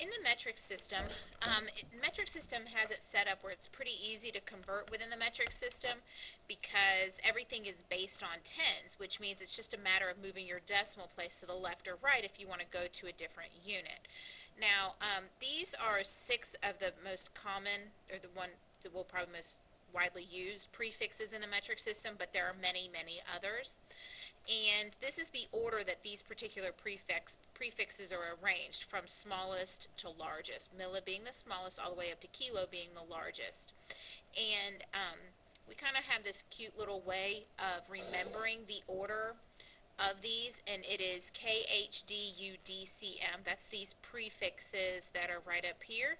In the metric system, metric system has it set up where it's pretty easy to convert within the metric system because everything is based on tens, which means it's just a matter of moving your decimal place to the left or right if you want to go to a different unit. Now, these are six of the most common, or the one that will probably most widely used prefixes in the metric system, but there are many, many others. And this is the order that these particular prefixes are arranged from smallest to largest, milli being the smallest all the way up to kilo being the largest. And we kind of have this cute little way of remembering the order of these, and it is KHDUDCM. That's these prefixes that are right up here.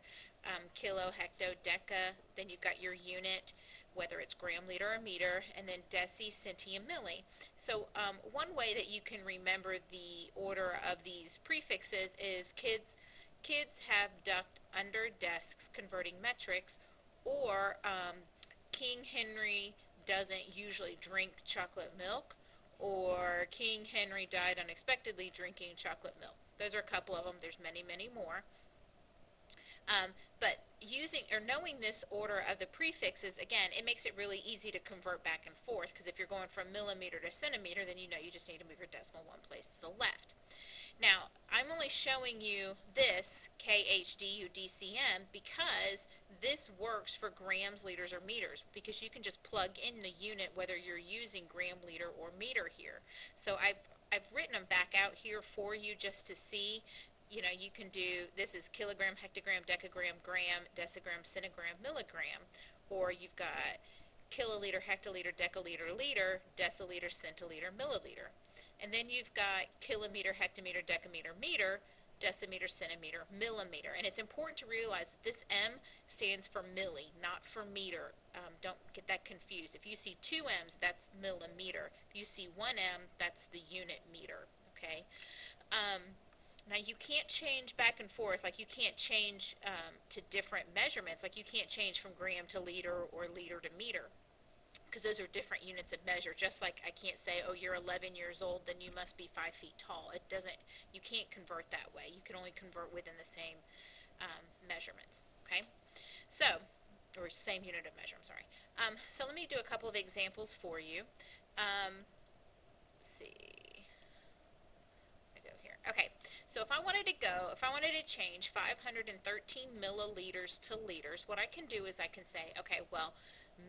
Kilo, hecto, deca, then you've got your unit, whether it's gram, liter, or meter, and then deci, centi, and milli. So one way that you can remember the order of these prefixes is kids have ducked under desks converting metrics, or King Henry doesn't usually drink chocolate milk, or King Henry died unexpectedly drinking chocolate milk. Those are a couple of them. There's many, many more. But using or knowing this order of the prefixes, again, it makes it really easy to convert back and forth, because if you're going from millimeter to centimeter, then you know you just need to move your decimal one place to the left. Now, I'm only showing you this KHDUDCM because this works for grams, liters, or meters, because you can just plug in the unit whether you're using gram, liter, or meter here. So I've written them back out here for you just to see. You know, you can do, this is kilogram, hectogram, decagram, gram, decigram, centigram, milligram, or you've got kiloliter, hectoliter, decaliter, liter, deciliter, centiliter, milliliter. And then you've got kilometer, hectometer, decameter, meter, decimeter, centimeter, millimeter. And it's important to realize that this M stands for milli, not for meter. Don't get that confused. If you see two M's, that's millimeter. If you see one M, that's the unit meter. Okay. Now you can't change back and forth, like you can't change to different measurements, like you can't change from gram to liter or liter to meter, because those are different units of measure. Just like I can't say, oh, you're 11 years old, then you must be 5 feet tall. It doesn't, you can't convert that way. You can only convert within the same measurements, okay? So, or same unit of measure, I'm sorry. So let me do a couple of examples for you. Let's see. Okay, so if I wanted to change 513 milliliters to liters, what I can do is I can say, okay, well,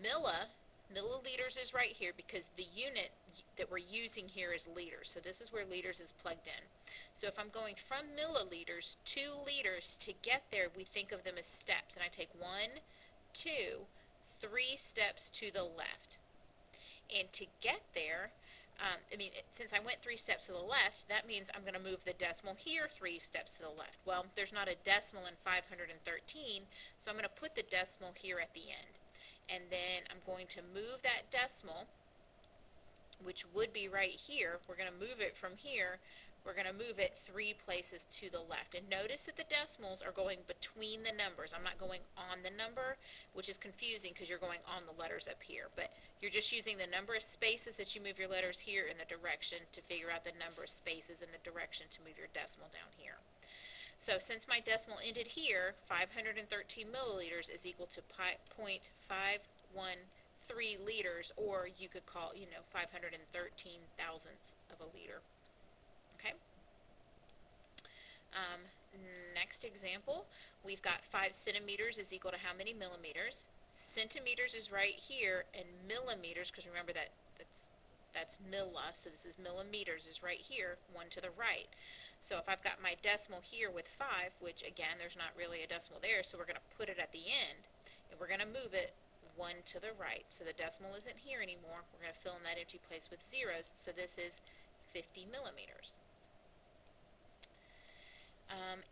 milliliters is right here because the unit that we're using here is liters. So this is where liters is plugged in. So if I'm going from milliliters to liters, to get there, we think of them as steps. And I take 1, 2, 3 steps to the left. And to get there, since I went 3 steps to the left, that means I'm going to move the decimal here 3 steps to the left. Well, there's not a decimal in 513, so I'm going to put the decimal here at the end. And then I'm going to move that decimal, which would be right here. We're going to move it from here. We're going to move it 3 places to the left. And notice that the decimals are going between the numbers. I'm not going on the number, which is confusing because you're going on the letters up here. But you're just using the number of spaces that you move your letters here in the direction to figure out the number of spaces in the direction to move your decimal down here. So since my decimal ended here, 513 milliliters is equal to 0.513 liters, or you could call, 513 thousandths of a liter. Okay. Next example, we've got 5 centimeters is equal to how many millimeters? Centimeters is right here, and millimeters, because remember that's milla, so this is millimeters, is right here, 1 to the right. So if I've got my decimal here with 5, which again, there's not really a decimal there, so we're going to put it at the end, and we're going to move it 1 to the right. So the decimal isn't here anymore. We're going to fill in that empty place with zeros, so this is 50 millimeters.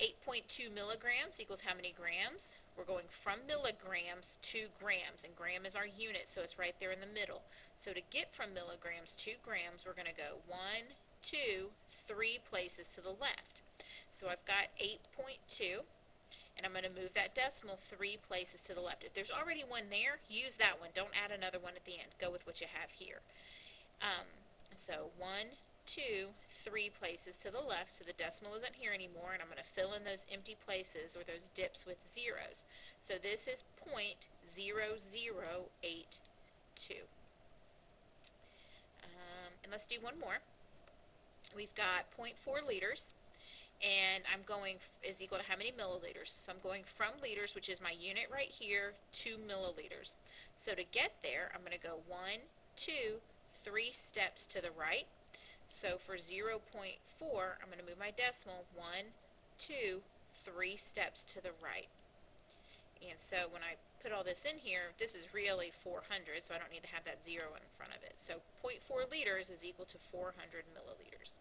8.2 milligrams equals how many grams? We're going from milligrams to grams, and gram is our unit, so it's right there in the middle. So to get from milligrams to grams, we're going to go 1, 2, 3 places to the left. So I've got 8.2, and I'm going to move that decimal 3 places to the left. If there's already one there, use that one. Don't add another one at the end. Go with what you have here. So 1, 2, 3 places to the left, so the decimal isn't here anymore, and I'm going to fill in those empty places or those dips with zeros. So this is 0.0082. And let's do one more. We've got 0.4 liters, and I'm going is equal to how many milliliters? So I'm going from liters, which is my unit right here, to milliliters. So to get there, I'm going to go 1, 2, 3 steps to the right. So for 0.4, I'm going to move my decimal 1, 2, 3 steps to the right. And so when I put all this in here, this is really 400, so I don't need to have that 0 in front of it. So 0.4 liters is equal to 400 milliliters.